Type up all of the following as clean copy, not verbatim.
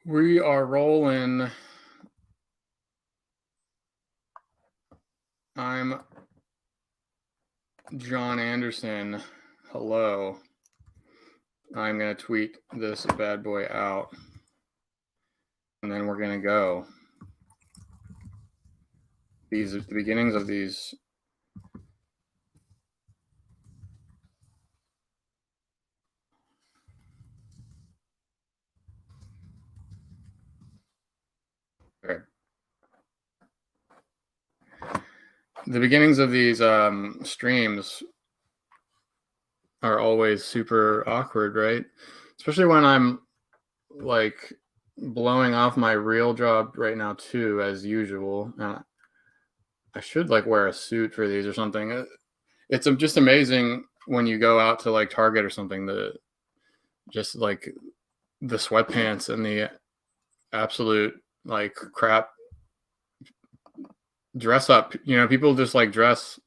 We are rolling. I'm John Anderson. Hello. I'm going to tweet this bad boy out. And then we're going to go. These are the beginnings of these. Okay. The beginnings of these streams are always super awkward, right? Especially when I'm like blowing off my real job right now too, as usual. I should like wear a suit for these or something. It's just amazing when you go out to like Target or something, just like the sweatpants and the absolute like crap dress up. People just like dress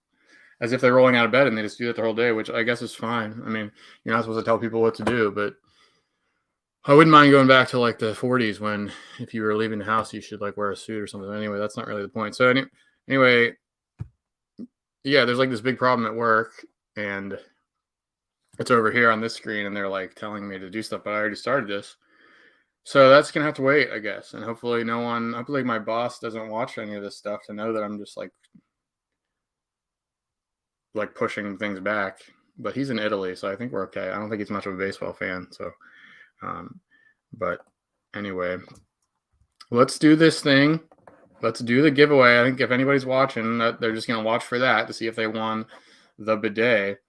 as if they're rolling out of bed and they just do that the whole day, which I guess is fine. I mean, you're not supposed to tell people what to do, but I wouldn't mind going back to like the 40s when if you were leaving the house, you should like wear a suit or something. Anyway, that's not really the point. So anyway, yeah, there's like this big problem at work and it's over here on this screen and they're like telling me to do stuff, but I already started this. So that's going to have to wait, I guess. And hopefully my boss doesn't watch any of this stuff to know that I'm just like pushing things back. But he's in Italy, so I think we're okay. I don't think he's much of a baseball fan. So, but anyway, let's do this thing. Let's do the giveaway. I think if anybody's watching, they're just going to watch for that to see if they won the bidet.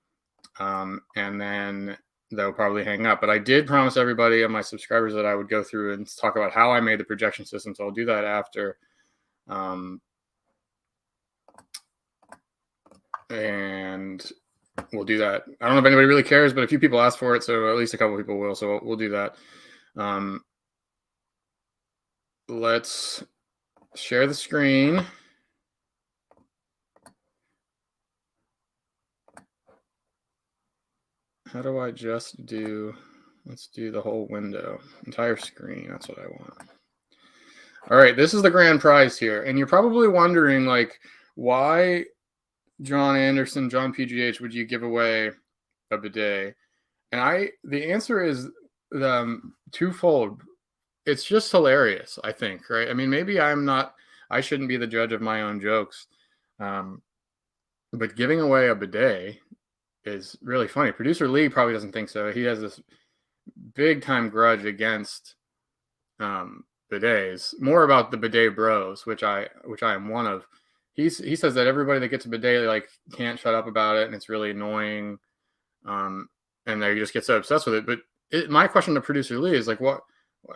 And then they'll probably hang up. But I did promise everybody of my subscribers that I would go through and talk about how I made the projection system. So I'll do that after. And we'll do that. I don't know if anybody really cares, but a few people asked for it, so at least a couple people will. So we'll do that. Let's share the screen. How do I just do, let's do the whole window, entire screen. That's what I want. All right, this is the grand prize here. And you're probably wondering, like, why John Anderson, John PGH, would you give away a bidet? And the answer is twofold. It's just hilarious, I think, right? I mean, maybe I shouldn't be the judge of my own jokes. But giving away a bidet is really funny. Producer Lee probably doesn't think so. He has this big time grudge against bidets, more about the bidet bros, which I am one of. He says that everybody that gets a bidet like can't shut up about it, and it's really annoying, and they just get so obsessed with it. But my question to producer Lee is like, what?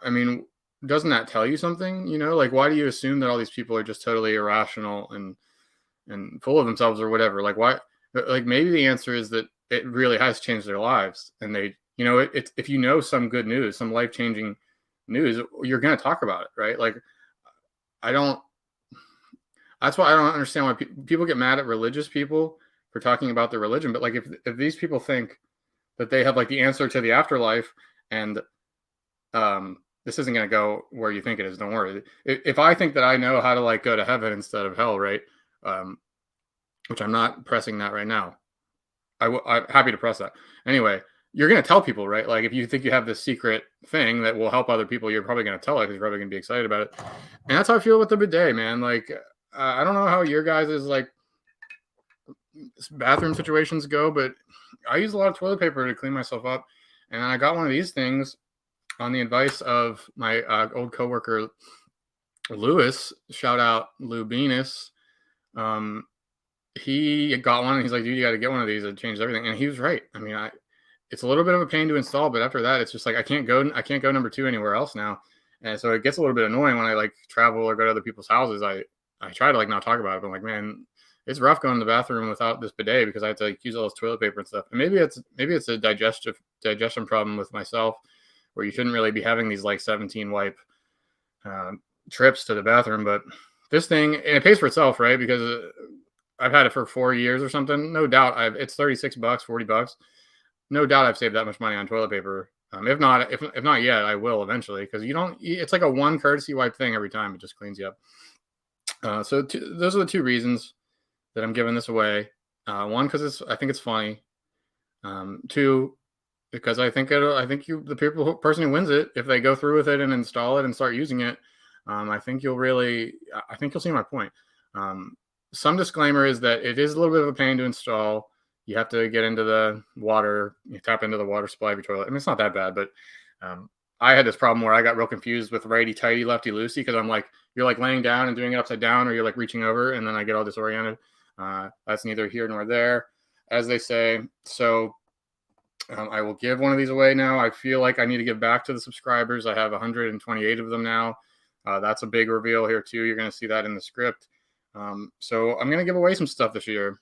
I mean, doesn't that tell you something? Like why do you assume that all these people are just totally irrational and full of themselves or whatever? Like why? Like maybe the answer is that it really has changed their lives, and they, it's if you know some good news, some life-changing news, you're going to talk about it, right? Like that's why I don't understand why people get mad at religious people for talking about their religion. But like, if these people think that they have like the answer to the afterlife, and this isn't going to go where you think it is, don't worry. If I think that I know how to like go to heaven instead of hell, right? Which I'm not pressing that right now. I'm happy to press that. Anyway, you're going to tell people, right? Like if you think you have this secret thing that will help other people, you're probably going to tell it because you're probably going to be excited about it. And that's how I feel with the bidet, man. Like, I don't know how your guys' like bathroom situations go, but I use a lot of toilet paper to clean myself up. And I got one of these things on the advice of my old coworker, Lewis. Shout out Lou Venus. He got one and he's like, dude, you got to get one of these. It changed everything. And he was right. I mean, it's a little bit of a pain to install, but after that, it's just like, I can't go number 2 anywhere else now. And so it gets a little bit annoying when I like travel or go to other people's houses. I try to like not talk about it, but I'm like, man, it's rough going to the bathroom without this bidet because I have to like use all this toilet paper and stuff. And maybe it's a digestion problem with myself where you shouldn't really be having these like 17 wipe trips to the bathroom. But this thing, and it pays for itself, right? Because I've had it for 4 years or something. No doubt it's $36, $40. No doubt I've saved that much money on toilet paper If not yet, I will eventually, because you don't. It's like a one courtesy wipe thing every time. It just cleans you up. Those are the two reasons that I'm giving this away. One, because I think it's funny. Two, because I think the person who wins it, if they go through with it and install it and start using it, I think you'll see my point. Some disclaimer is that it is a little bit of a pain to install. You have to get into the water, you tap into the water supply of your toilet. I mean, it's not that bad, but I had this problem where I got real confused with righty tighty, lefty loosey, because I'm like, you're like laying down and doing it upside down, or you're like reaching over, and then I get all disoriented. That's neither here nor there, as they say. So I will give one of these away now. I feel like I need to give back to the subscribers. I have 128 of them now. That's a big reveal here too. You're going to see that in the script. So I'm going to give away some stuff this year.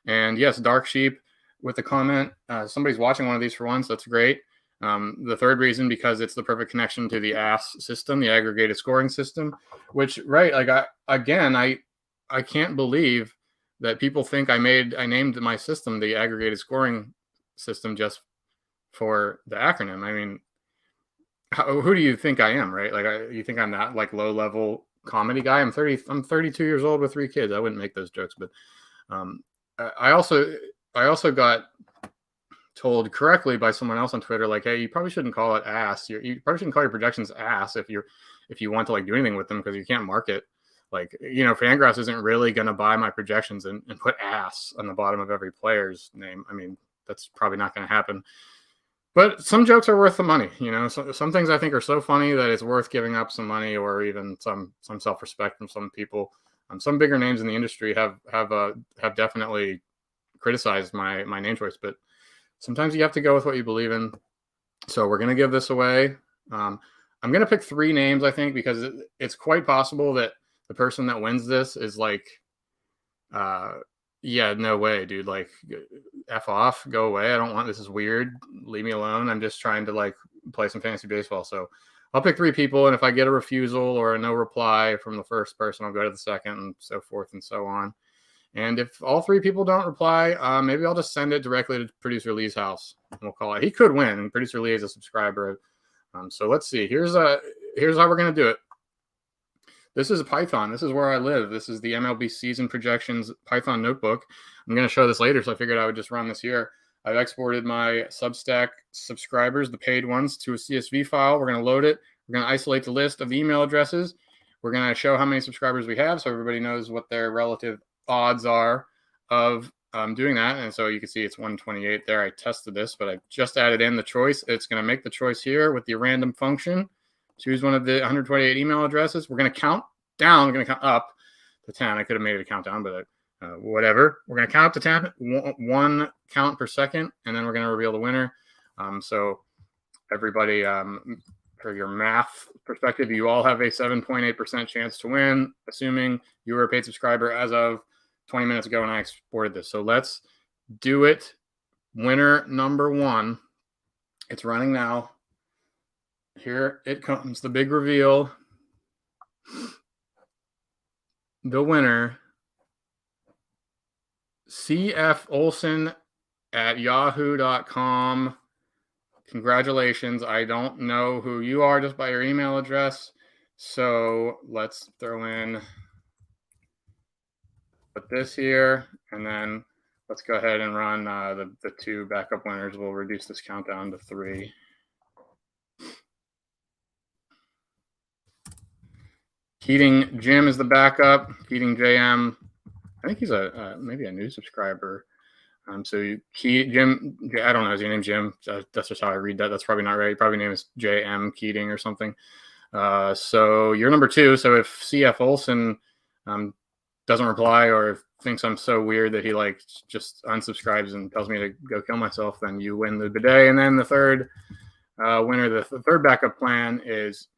And yes, Dark Sheep with the comment. Somebody's watching one of these for once. That's great. The third reason, because it's the perfect connection to the ASS system, the aggregated scoring system, which, right, like I can't believe that people think I named my system the aggregated scoring system just for the acronym. I mean, who do you think I am, right? Like, you think I'm that like low level comedy guy? I'm 32 years old with 3 kids. I wouldn't make those jokes, but I also got told correctly by someone else on Twitter, like, hey, you probably shouldn't call it ass. You probably shouldn't call your projections ass if you want to like do anything with them, because you can't market. Like, Fangraphs isn't really going to buy my projections and put ass on the bottom of every player's name. I mean, that's probably not going to happen. But some jokes are worth the money. Some things I think are so funny that it's worth giving up some money, or even some self-respect from some people. Some bigger names in the industry have definitely criticized my name choice, but sometimes you have to go with what you believe in. So we're going to give this away. I'm going to pick 3 names, I think, because it's quite possible that the person that wins this is like, yeah, no way, dude. Like, F off, go away. This is weird. Leave me alone. I'm just trying to like play some fantasy baseball. So I'll pick 3 people. And if I get a refusal or a no reply from the first person, I'll go to the second, and so forth and so on. And if all 3 people don't reply, maybe I'll just send it directly to producer Lee's house. We'll call it. He could win, and producer Lee is a subscriber. So let's see. Here's how we're going to do it. This is a Python. This is where I live. This is the MLB season projections Python notebook. I'm going to show this later, so I figured I would just run this here. I've exported my Substack subscribers, the paid ones, to a CSV file. We're going to load it. We're going to isolate the list of the email addresses. We're going to show how many subscribers we have, so everybody knows what their relative odds are of doing that. And so you can see it's 128 there. I tested this, but I just added in the choice. It's going to make the choice here with the random function. Choose one of the 128 email addresses. We're going to count down. We're going to count up to 10. I could have made it a countdown, but whatever. We're going to count up to 10, one count per second, and then we're going to reveal the winner. So everybody, for your math perspective, you all have a 7.8% chance to win, assuming you were a paid subscriber as of 20 minutes ago when I exported this. So let's do it. Winner number 1. It's running now. Here it comes, the big reveal. The winner, CF Olson at yahoo.com. Congratulations. I don't know who you are just by your email address. So let's throw in, put this here, and then let's go ahead and run the 2 backup winners. We'll reduce this countdown to 3. Keating Jim is the backup. Keating JM. I think he's maybe a new subscriber. So Jim, I don't know, is your name Jim? That's just how I read that. That's probably not right. Probably name is JM Keating or something. So you're number 2. So if CF Olson doesn't reply, or thinks I'm so weird that he like just unsubscribes and tells me to go kill myself, then you win the bidet. And then the third winner, the third backup plan is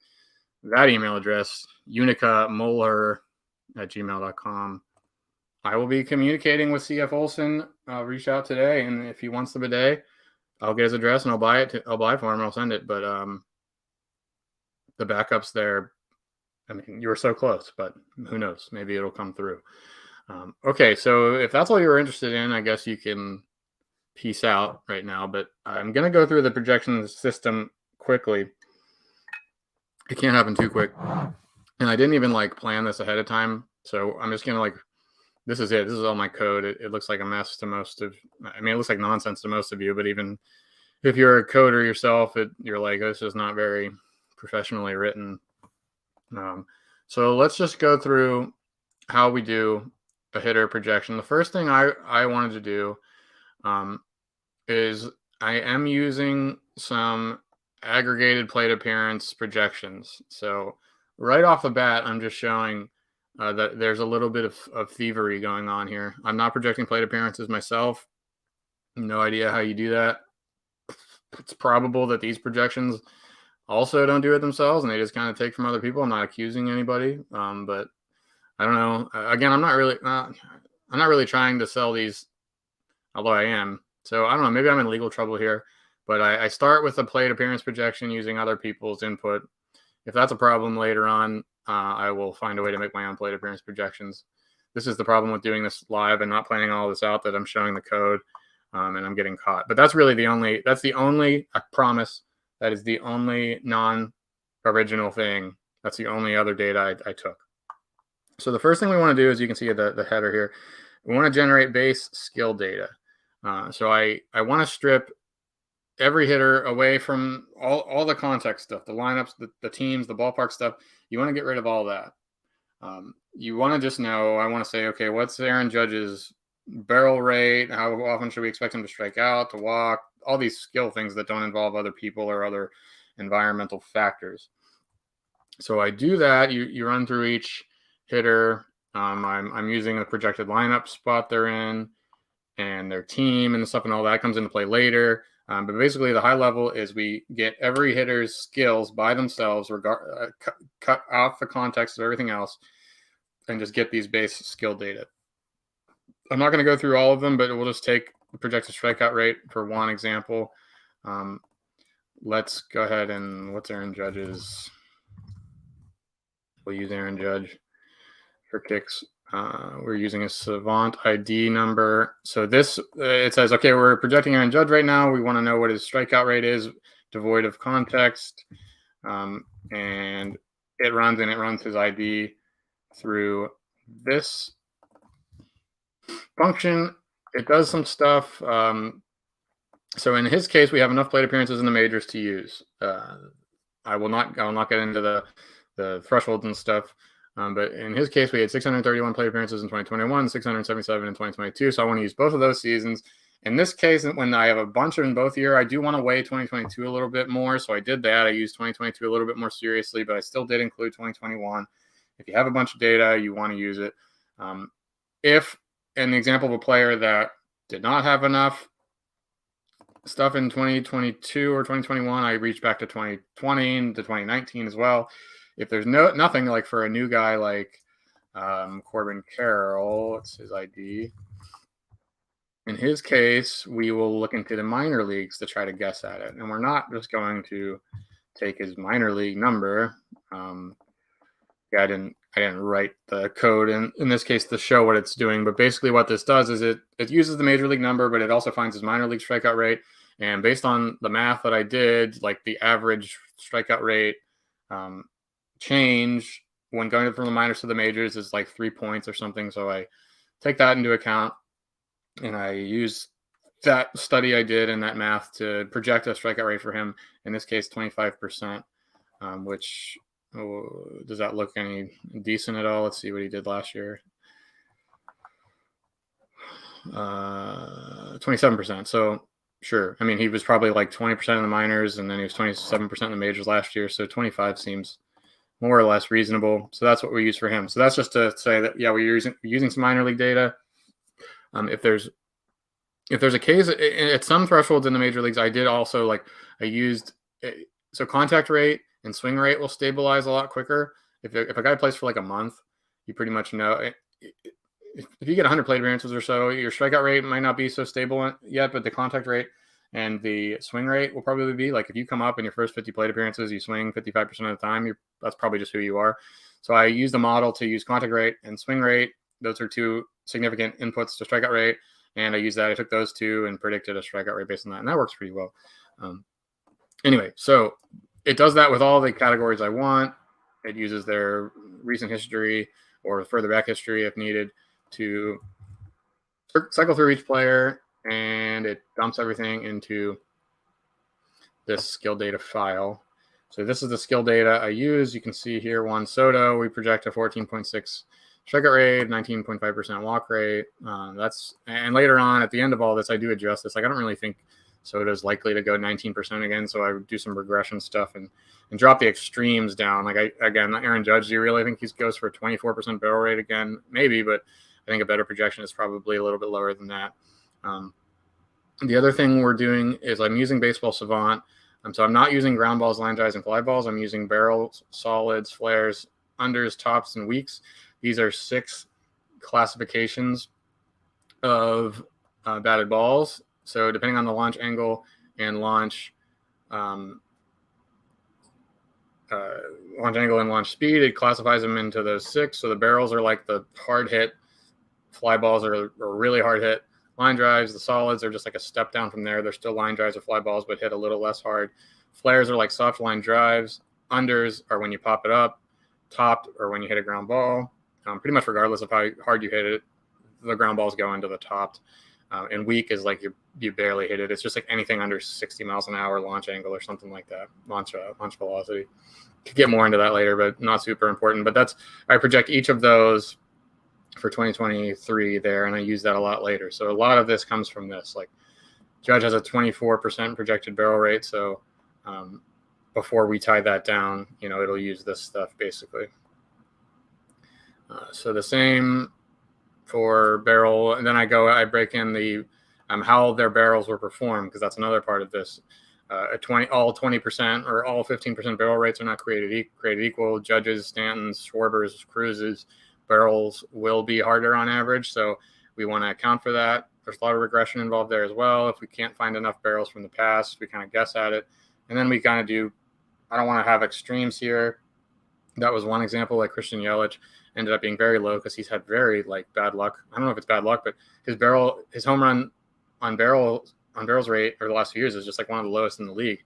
that email address, unicamoller@gmail.com. I will be communicating with CF Olson. I'll reach out today, and if he wants the bidet, I'll get his address and I'll buy it. I'll buy it for him. I'll send it. But the backups there, I mean, you were so close, but who knows? Maybe it'll come through. Okay, so if that's all you're interested in, I guess you can piece out right now, but I'm going to go through the projection system quickly. It can't happen too quick. And I didn't even like plan this ahead of time. So I'm just going to like, this is it. This is all my code. It looks like a mess to most of, I mean, it looks like nonsense to most of you, but even if you're a coder yourself, you're like, this is not very professionally written. So let's just go through how we do a hitter projection. The first thing I wanted to do is I am using some aggregated plate appearance projections. So right off the bat, I'm just showing that there's a little bit of thievery going on here. I'm not projecting plate appearances myself. No idea how you do that. It's probable that these projections also don't do it themselves and they just kind of take from other people. I'm not accusing anybody, but I don't know. Again, I'm not really trying to sell these, although I am. So I don't know. Maybe I'm in legal trouble here, but I start with a plate appearance projection using other people's input. If that's a problem later on, I will find a way to make my own plate appearance projections. This is the problem with doing this live and not planning all this out, that I'm showing the code and I'm getting caught. But that's really I promise, that is the only non-original thing. That's the only other data I took. So the first thing we want to do, as you can see the header here, we want to generate base skill data. So I want to strip every hitter away from all the context stuff, the lineups, the teams, the ballpark stuff. You want to get rid of all that. You want to just know, I want to say, okay, what's Aaron Judge's barrel rate? How often should we expect him to strike out, to walk? All these skill things that don't involve other people or other environmental factors. So I do that. You run through each hitter. I'm using a projected lineup spot they're in and their team and stuff, and all that comes into play later. But basically, the high level is we get every hitter's skills by themselves, cut off the context of everything else, and just get these base skill data. I'm not going to go through all of them, but we'll just take the projected strikeout rate for one example. Let's go ahead and what's Aaron Judge's? We'll use Aaron Judge for kicks. We're using a Savant ID number. So this, it says, okay, we're projecting Aaron Judge right now. We want to know what his strikeout rate is, devoid of context. And it runs his ID through this function. It does some stuff. So in his case, we have enough plate appearances in the majors to use. I will not get into the thresholds and stuff. But in his case, we had 631 plate appearances in 2021, 677 in 2022. So I want to use both of those seasons. In this case, when I have a bunch in both year, I do want to weigh 2022 a little bit more. So I did that. I used 2022 a little bit more seriously, but I still did include 2021. If you have a bunch of data, you want to use it. If an example of a player that did not have enough stuff in 2022 or 2021, I reached back to 2020 and to 2019 as well. If there's nothing, like for a new guy like Corbin Carroll, it's his ID. In his case, we will look into the minor leagues to try to guess at it. And we're not just going to take his minor league number. I didn't write the code in this case to show what it's doing. But basically what this does is it uses the major league number, but it also finds his minor league strikeout rate. And based on the math that I did, like the average strikeout rate change when going from the minors to the majors is like 3 points or something. So I take that into account and I use that study I did and that math to project a strikeout rate for him. In this case, 25%, which does that look any decent at all? Let's see what he did last year. 27%. So sure. I mean, he was probably like 20% in the minors and then he was 27% in the majors last year. So 25 seems more or less reasonable. So that's what we use for him. So that's just to say that, yeah, we're using some minor league data. If there's a case at some thresholds in the major leagues, I did also so contact rate and swing rate will stabilize a lot quicker. If a guy plays for like a month, you pretty much know if you get 100 plate appearances or so, your strikeout rate might not be so stable yet, but the contact rate and the swing rate will probably be like, if you come up in your first 50 plate appearances, you swing 55% of the time, that's probably just who you are. So I use the model to use contact rate and swing rate. Those are two significant inputs to strikeout rate. and I used that. I took those two and predicted a strikeout rate based on that, and that works pretty well. Anyway, so it does that with all the categories I want. It uses their recent history or further back history if needed to cycle through each player, and it dumps everything into this skill data file. So this is the skill data I use. You can see here Juan Soto, we project a 14.6 strikeout rate, 19.5% walk rate. And later on at the end of all this, I do adjust this. Like I don't really think Soto's likely to go 19% again, so I would do some regression stuff and drop the extremes down. Like again, Aaron Judge, do you really think he goes for a 24% barrel rate again? Maybe, but I think a better projection is probably a little bit lower than that. The other thing we're doing is I'm using Baseball Savant. So I'm not using ground balls, line drives, and fly balls. I'm using barrels, solids, flares, unders, tops, and weaks. These are 6 classifications of batted balls. So depending on the launch angle and launch speed, it classifies them into those 6. So the barrels are like the hard hit, fly balls are really hard hit. Line drives, the solids are just like a step down from there. They're still line drives or fly balls, but hit a little less hard. Flares are like soft line drives. Unders are when you pop it up. Topped or when you hit a ground ball. Pretty much regardless of how hard you hit it, the ground balls go into the topped. And weak is like you barely hit it. It's just like anything under 60 miles an hour launch angle or something like that. Launch velocity. Could get more into that later, but not super important. But I project each of those for 2023 there, and I use that a lot later. So a lot of this comes from this. Like Judge has a 24% projected barrel rate, so before we tie that down, it'll use this stuff basically. So the same for barrel, and then I break in the how their barrels were performed, because that's another part of this. All 20% or all 15% barrel rates are not created equal. Judges, Stantons, Schwarbers, Cruzes, barrels will be harder on average, so we want to account for that. There's a lot of regression involved there as well. If we can't find enough barrels from the past, we kind of guess at it, and then we kind of do. I don't want to have extremes here. That was one example. Like Christian Yelich ended up being very low because he's had very bad luck. I don't know if it's bad luck, but his home run on barrels rate over the last few years is just like one of the lowest in the league.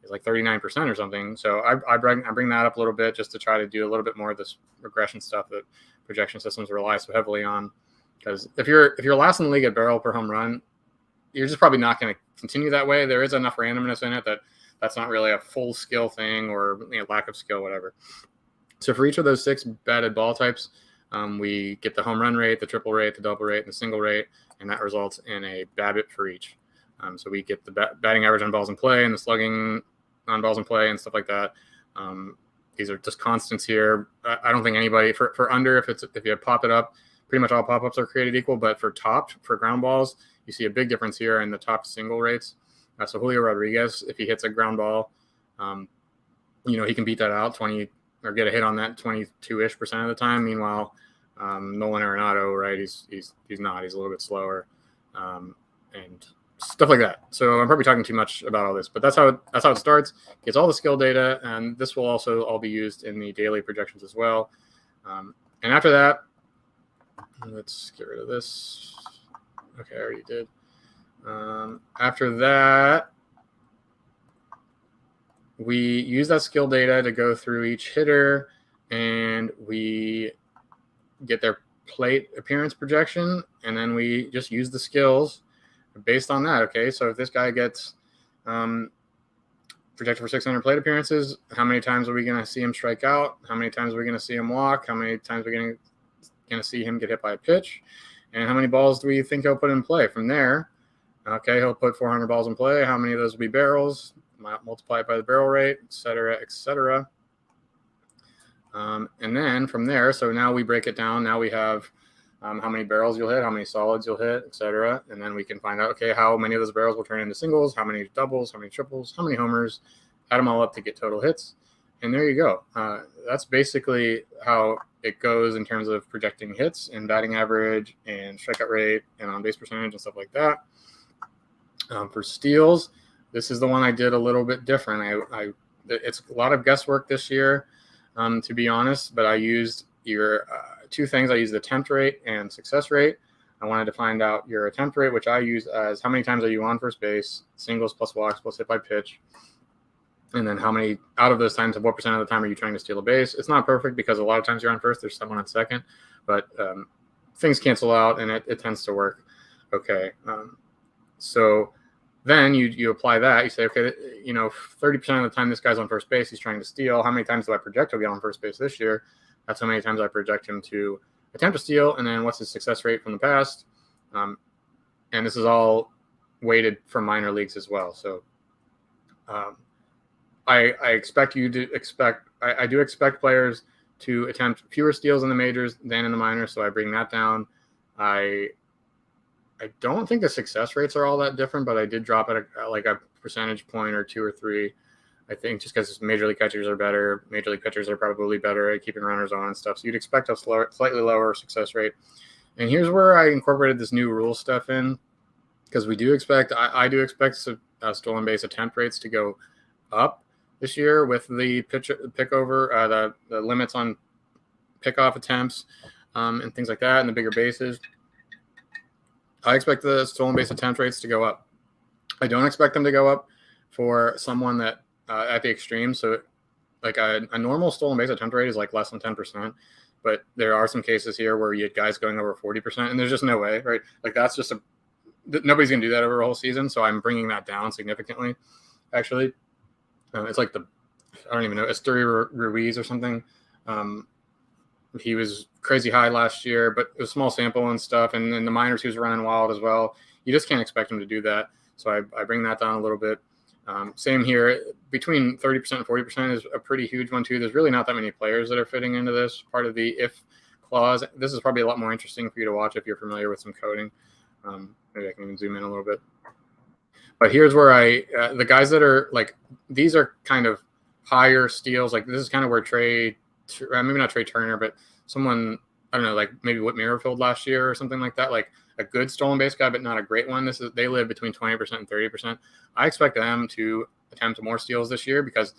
It's like 39% or something. So I bring that up a little bit just to try to do a little bit more of this regression stuff that projection systems rely so heavily on. Because if you're last in the league at barrel per home run, you're just probably not going to continue that way. There is enough randomness in it that's not really a full skill thing or lack of skill, whatever. So for each of those 6 batted ball types, we get the home run rate, the triple rate, the double rate, and the single rate, and that results in a BABIP for each. So we get the batting average on balls in play and the slugging on balls in play and stuff like that. These are just constants here. I don't think anybody for under, if you pop it up, pretty much all pop-ups are created equal, but for ground balls, you see a big difference here in the top single rates. So Julio Rodriguez, if he hits a ground ball, he can beat that out 20 or get a hit on that 22-ish% of the time. Meanwhile, Nolan Arenado, right? He's not. He's a little bit slower, and stuff like that. So I'm probably talking too much about all this, but that's how it starts. Gets all the skill data, and this will also all be used in the daily projections as well. And after that, let's get rid of this. Okay, I already did. After that, we use that skill data to go through each hitter, and we get their plate appearance projection, and then we just use the skills based on that. Okay, so if this guy gets projected for 600 plate appearances, how many times are we going to see him strike out? How many times are we going to see him walk? How many times are we going to see him get hit by a pitch? And how many balls do we think he'll put in play? From there, okay, he'll put 400 balls in play. How many of those will be barrels? Multiply it by the barrel rate, et cetera, et cetera. And then from there, so now we break it down. Now we have how many barrels you'll hit, how many solids you'll hit, et cetera. And then we can find out, okay, how many of those barrels will turn into singles, how many doubles, how many triples, how many homers, add them all up to get total hits. And there you go. That's basically how it goes in terms of projecting hits and batting average and strikeout rate and on base percentage and stuff like that. For steals, this is the one I did a little bit different. It's a lot of guesswork this year, to be honest, but I used two things. I used the attempt rate and success rate. I wanted to find out your attempt rate, which I use as how many times are you on first base, singles plus walks plus hit by pitch, and then how many out of those times, what percent of the time are you trying to steal a base? It's not perfect because a lot of times you're on first, there's someone on second, but things cancel out and it tends to work okay. So then you apply that. You say, okay, 30% of the time this guy's on first base, he's trying to steal. How many times do I project he'll get on first base this year? That's how many times I project him to attempt to steal. And then what's his success rate from the past? And this is all weighted for minor leagues as well. So I expect you to expect. I do expect players to attempt fewer steals in the majors than in the minors. So I bring that down. I don't think the success rates are all that different, but I did drop it like a percentage point or 2 or 3. I think just because major league catchers are better, major league pitchers are probably better at keeping runners on and stuff. So you'd expect a slightly lower success rate. And here's where I incorporated this new rule stuff in, because we do expect, I do expect stolen base attempt rates to go up this year with the the limits on pickoff attempts and things like that, and the bigger bases. I expect the stolen base attempt rates to go up. I don't expect them to go up for someone that at the extreme. So like a normal stolen base attempt rate is like less than 10%, but there are some cases here where you had guys going over 40%, and there's just no way, right? Like that's just nobody's going to do that over a whole season. So I'm bringing that down significantly, actually. It's like I don't even know, Esteury Ruiz or something. He was crazy high last year, but it was a small sample and stuff. And in the minors, he was running wild as well. You just can't expect him to do that. So I bring that down a little bit. Same here. Between 30% and 40% is a pretty huge one, too. There's really not that many players that are fitting into this part of the if clause. This is probably a lot more interesting for you to watch if you're familiar with some coding. Maybe I can even zoom in a little bit. But here's where the guys that are like, these are kind of higher steals. Like this is kind of where maybe not Trey Turner, but someone, I don't know, like maybe Whit Merrifield last year or something like that, like a good stolen base guy, but not a great one. They live between 20% and 30%. I expect them to attempt more steals this year because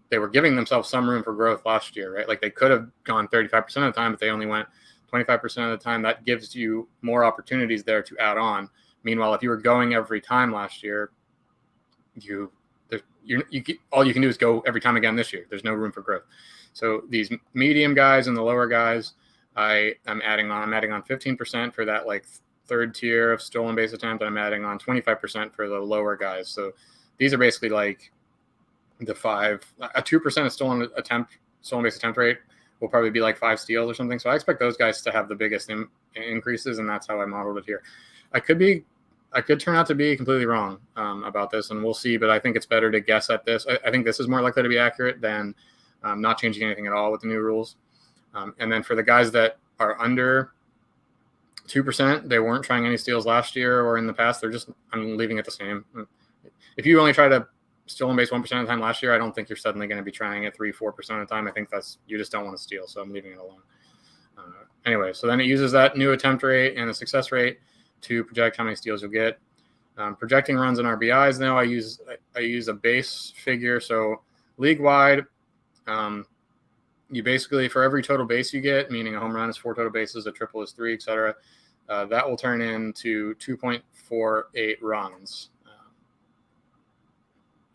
they were giving themselves some room for growth last year, right? Like they could have gone 35% of the time, but they only went 25% of the time. That gives you more opportunities there to add on. Meanwhile, if you were going every time last year, all you can do is go every time again this year. There's no room for growth. So these medium guys and the lower guys, I'm adding on 15% for that like third tier of stolen base attempt. I'm adding on 25% for the lower guys. So these are basically like a 2% of stolen base attempt rate will probably be like 5 steals or something. So I expect those guys to have the biggest increases, and that's how I modeled it here. I could turn out to be completely wrong about this, and we'll see. But I think it's better to guess at this. I think this is more likely to be accurate than not changing anything at all with the new rules. And then for the guys that are under 2%, they weren't trying any steals last year or in the past. I'm leaving it the same. If you only try to stolen base 1% of the time last year, I don't think you're suddenly going to be trying it 3-4% of the time. I think you just don't want to steal. So I'm leaving it alone. Anyway, so then it uses that new attempt rate and the success rate to project how many steals you'll get. Projecting runs and RBIs now, I use a base figure. So league wide, you basically, for every total base you get, meaning a home run is 4 total bases, a triple is 3, etc., that will turn into 2.48 runs.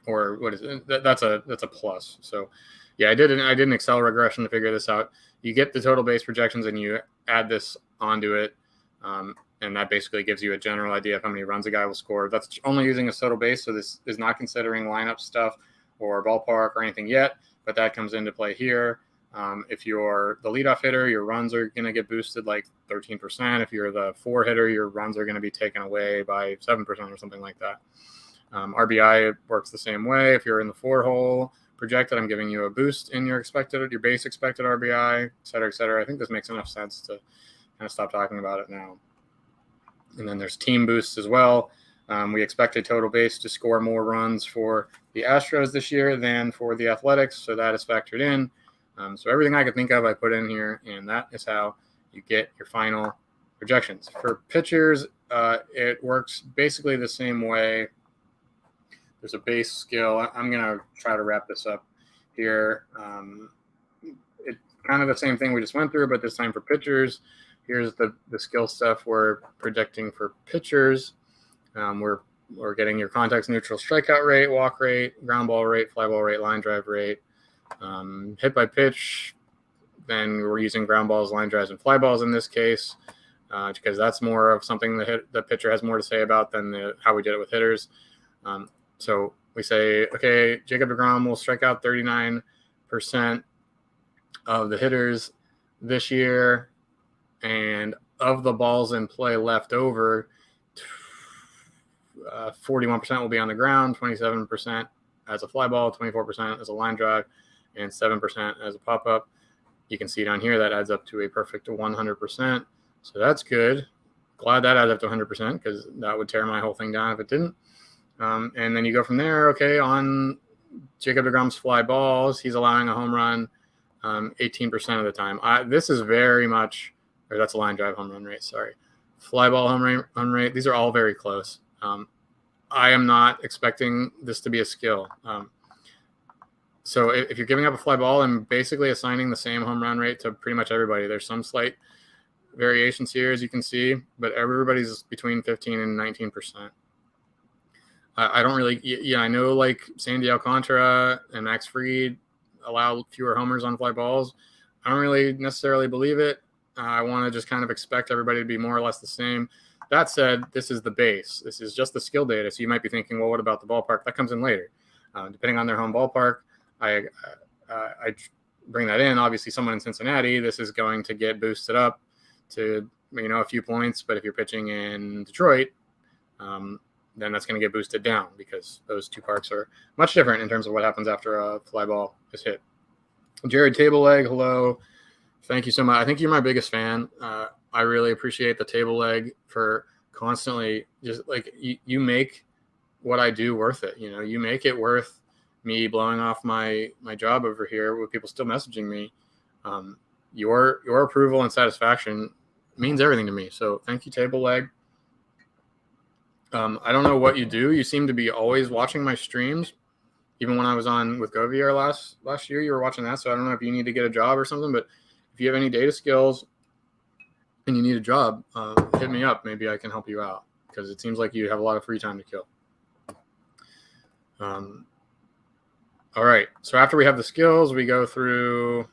Or what is it? That's a plus. So yeah, I did an Excel regression to figure this out. You get the total base projections and you add this onto it. And that basically gives you a general idea of how many runs a guy will score. That's only using a total base, so this is not considering lineup stuff or ballpark or anything yet, but that comes into play here. If you're the leadoff hitter, your runs are going to get boosted like 13%. If you're the 4 hitter, your runs are going to be taken away by 7% or something like that. RBI works the same way. If you're in the 4 hole projected, I'm giving you a boost in your base expected RBI, et cetera, et cetera. I think this makes enough sense to kind of stop talking about it now. And then there's team boosts as well. We expect a total base to score more runs for the Astros this year than for the Athletics, so that is factored in. So everything I could think of, I put in here, and that is how you get your final projections. For pitchers, it works basically the same way. There's a base skill. I'm going to try to wrap this up here. It's kind of the same thing we just went through, but this time for pitchers. here's the skill stuff we're projecting for pitchers. We're getting your context neutral strikeout rate, walk rate, ground ball rate, fly ball rate, line drive rate, hit by pitch. Then we're using ground balls, line drives, and fly balls in this case, because that's more of something the pitcher has more to say about than how we did it with hitters. So we say, okay, Jacob deGrom will strike out 39% of the hitters this year, and of the balls in play left over, 41% will be on the ground, 27% as a fly ball, 24% as a line drive, and 7% as a pop-up. You can see down here that adds up to a perfect 100%. So that's good. Glad that adds up to 100% because that would tear my whole thing down if it didn't. And then you go from there. Okay, on Jacob deGrom's fly balls, he's allowing a home run 18% of the time. This is very much, or that's a line drive home run rate, sorry. Fly ball home run rate, these are all very close. I am not expecting this to be a skill. So if you're giving up a fly ball, I'm basically assigning the same home run rate to pretty much everybody. There's some slight variations here, as you can see, but everybody's between 15 and 19%. I don't really, I know like Sandy Alcantara and Max Fried allow fewer homers on fly balls. I don't really necessarily believe it. I want to just kind of expect everybody to be more or less the same. That said, this is the base. This is just the skill data. So you might be thinking, well, what about the ballpark? That comes in later. Depending on their home ballpark, I bring that in. Obviously, someone in Cincinnati, this is going to get boosted up to, a few points. But if you're pitching in Detroit, then that's going to get boosted down because those two parks are much different in terms of what happens after a fly ball is hit. Jared Table Leg, hello. Thank you so much. I think you're my biggest fan. I really appreciate the Table Leg for constantly just like you make what I do worth it. You make it worth me blowing off my job over here with people still messaging me. Your approval and satisfaction means everything to me. So thank you, Table Leg. I don't know what you do. You seem to be always watching my streams. Even when I was on with Govier last year, you were watching that. So I don't know if you need to get a job or something, but if you have any data skills and you need a job, hit me up. Maybe I can help you out because it seems like you have a lot of free time to kill. All right. So after we have the skills, we go through,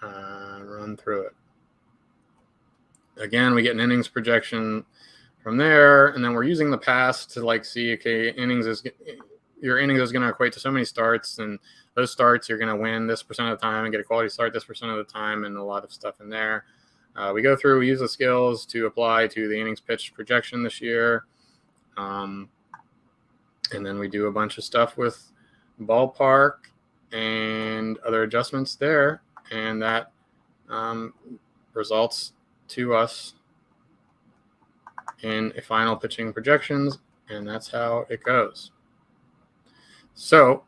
run through it. Again, we get an innings projection from there, and then we're using the past to see, okay, your innings is going to equate to so many starts, and those starts you're going to win this percent of the time and get a quality start this percent of the time, and a lot of stuff in there. We go through, we use the skills to apply to the innings pitched projection this year, and then we do a bunch of stuff with ballpark and other adjustments there, and that results to us in a final pitching projections, and that's how it goes. So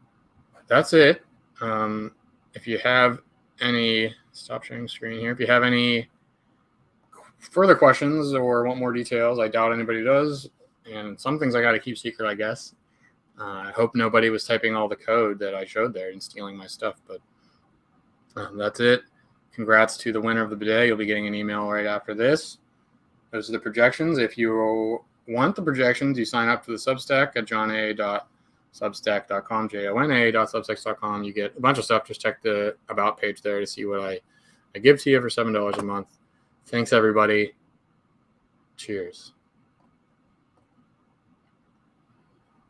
that's it. If you have any, stop sharing screen here. If you have any further questions or want more details, I doubt anybody does. And some things I got to keep secret, I guess. I hope nobody was typing all the code that I showed there and stealing my stuff, but that's it. Congrats to the winner of the bidet. You'll be getting an email right after this. Those are the projections. If you want the projections, you sign up to the Substack at jona.substack.com, jona.substack.com. You get a bunch of stuff. Just check the About page there to see what I give to you for $7 a month. Thanks, everybody. Cheers.